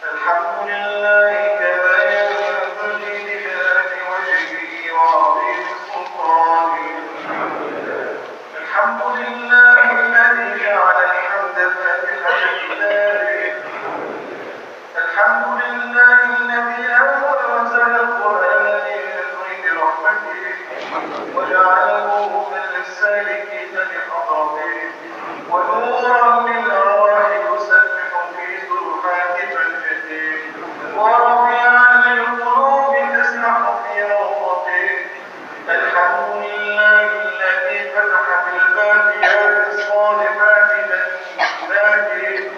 الحمد لله كما ينبغي لجلال وجهه وعظيم سلطانه. الحمد لله الذي جعل الحمد فاتحة كتابه. الحمد لله الذي أنزل القرآن ليهدي برحمته وجعله هدى للسالكين بحضرته ونورا للأرواح يسبح في سبحات مجده وربيعا للقلوب تسرح في روضته. الحمد لله الذي فتح بالباقيات الصالحات جناته.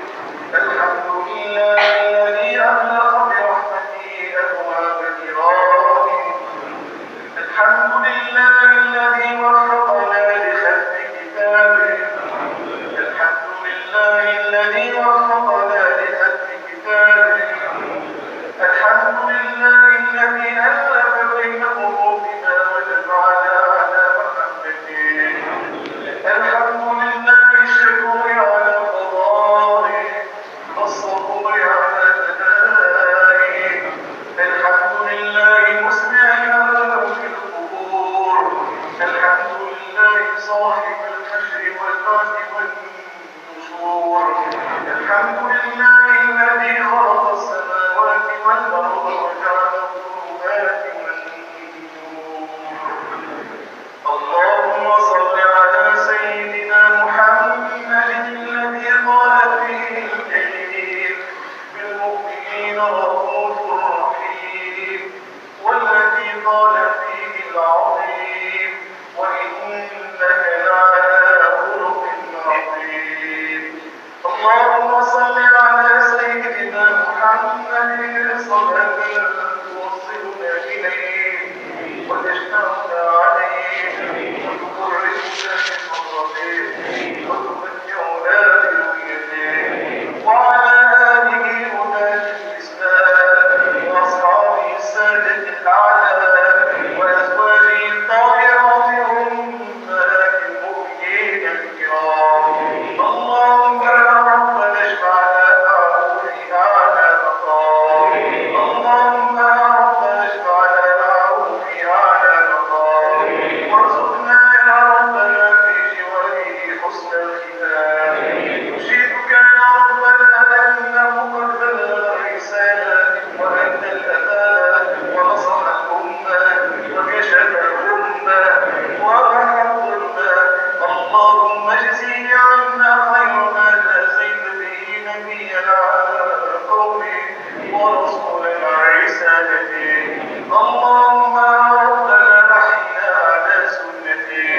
الحمد لله الذي أغلق برحمته أبواب كرامه. الحمد لله الذي وفقنا لختم كتابه. الحمد لله الذي وفقنا لختم كتابه. الحمد لله الذي ألف بين قلوبنا وجمعنا على محبته. الحمد لله الشكور على قضائه والصبور على بلائه. الحمد لله مسمع في القبور. الحمد لله صاحب الحشر والبعث والنشور. الحمد لله الذي خلق السماوات والأرض وجعل الظلمات والنور. اللهم صل على سيدنا محمد الذي قال فيه الكريم بالمؤمنين رؤوف رحيم والذي قال فيه العظيم وإنك لعلى خلق عظيم. اللهم صل على سيدنا محمد صلاة توصلنا إليه وتشفعنا عليه وتقربنا من مرضه وتمتعنا برؤيته وعلى آله هداة الإسلام وأصحابه السادة الأعلى وأزواجه الطاهرات أمهات المؤمنين الكرام. اللهم يا ربنا اشفعنا معه في أعلى مقام. اللهم يا ربنا اشفعنا معه في أعلى مقام وارزقنا يا ربنا في جواره حسن الختام. نشهدك يا ربنا أنه قد بلغ الرسالة وأدى الأمانة ونصح الأمة وكشف الأمة ومحى الظلمة. اللهم اجزه عنا خير ما جازيت به نبيا على قومه ورسولا عن رسالته. اللهم يا ربنا أحينا على سنته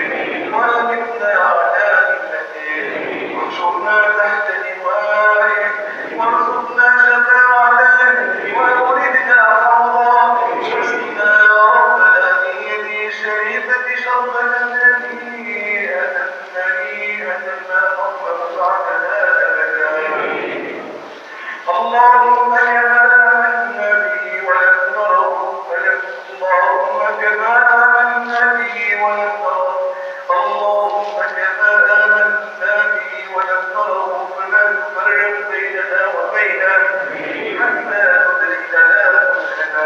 وأمتنا على ملته واحشرنا تحت لوائه وارزقنا شفاعته وأوردنا حوضه واسقنا يا ربنا من يده الشريفة شربة هنيئة مريئة ما نظمأ بعدها أبدا. اللهم كما آمنا به ولم نره اللهم كما آمنا به ولم نره اللهم كما آمنا به ولم نره فلا تفرق بيننا وبينه حتى تدركنا كلنا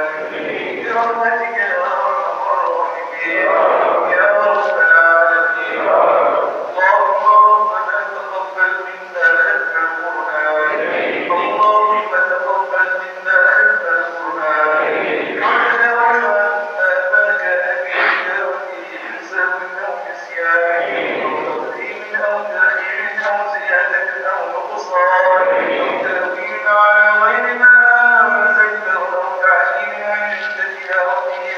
برحمتك يا أرحم الراحمين يا رب العالمين. اللهم ربنا تقبل منا ختم القرآن. اللهم تقبل منا ختم القرآن واجعل عنا ما كان به وفيه من سهو أو نسيان أو تقديم أو تأخير أو زيادة أو نقصان أو تأويل على غير ما أنزلته أو تعجيل عن عدة تلاوته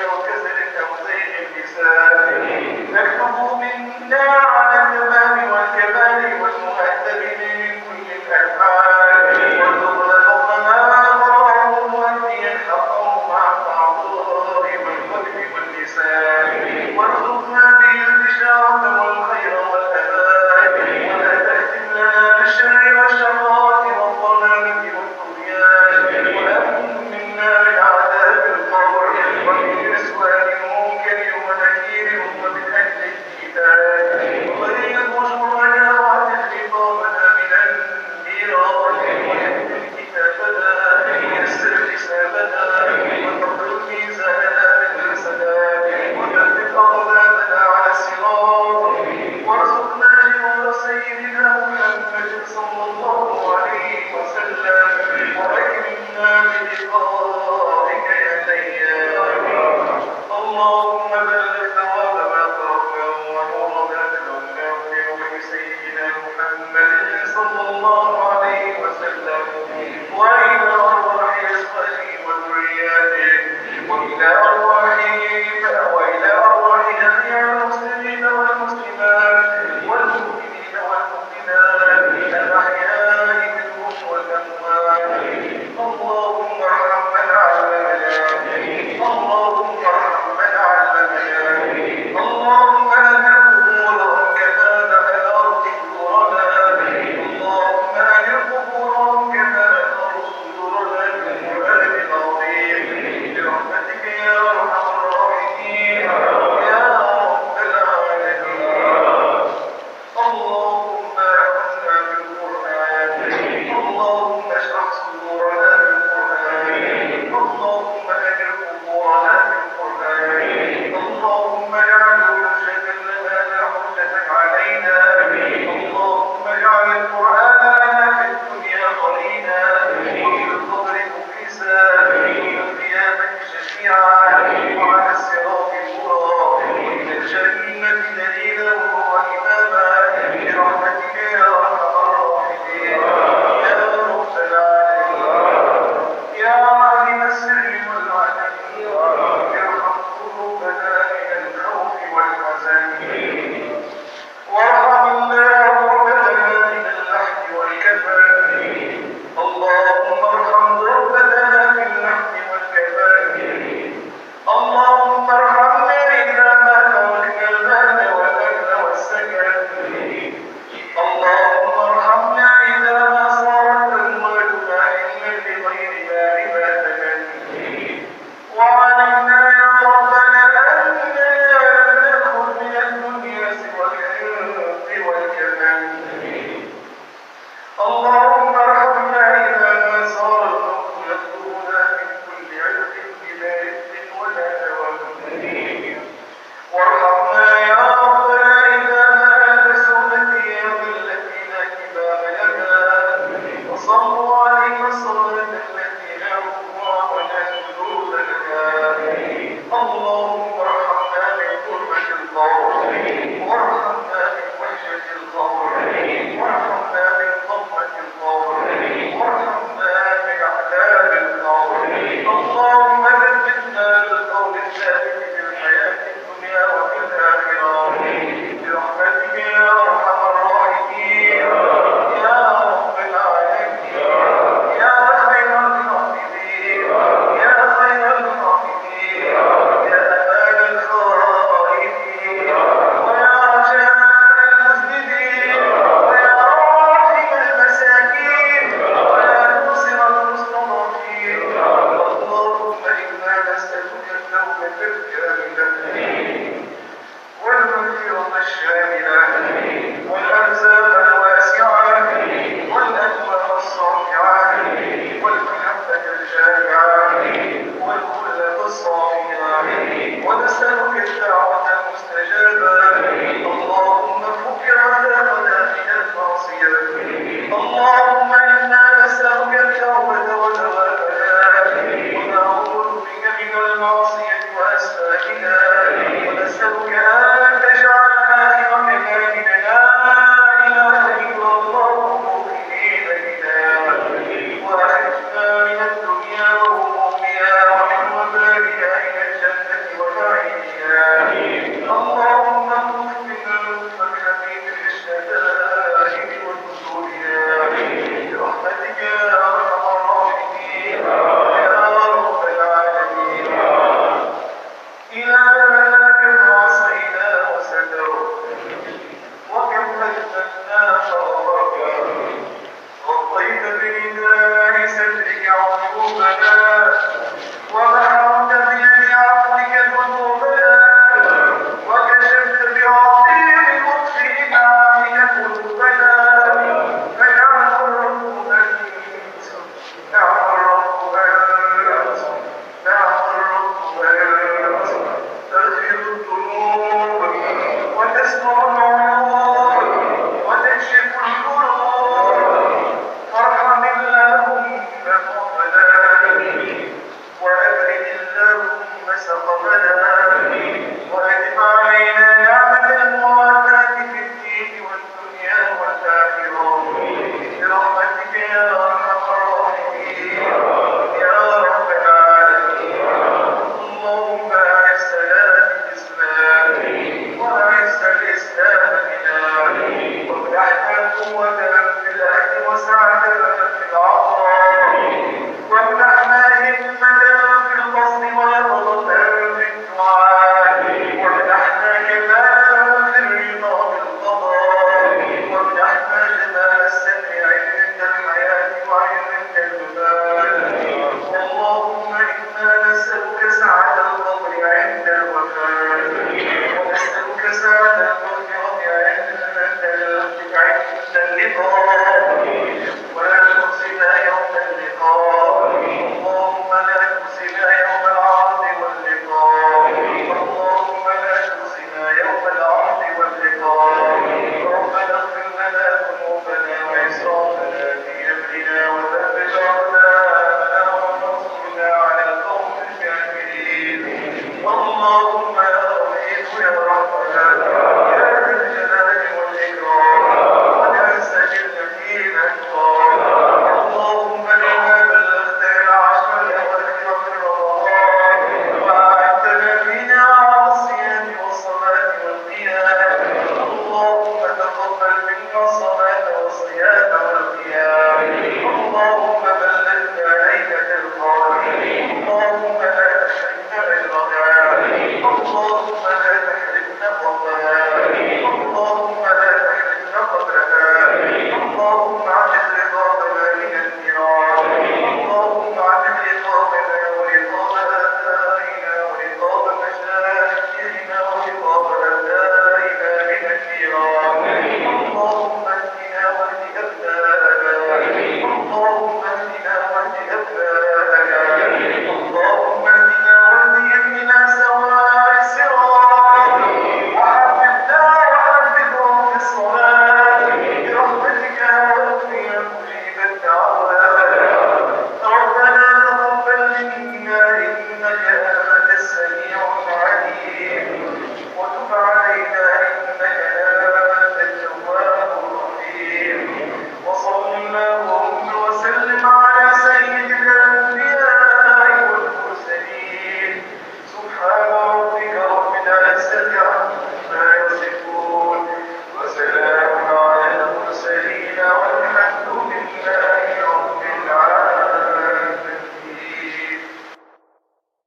والسر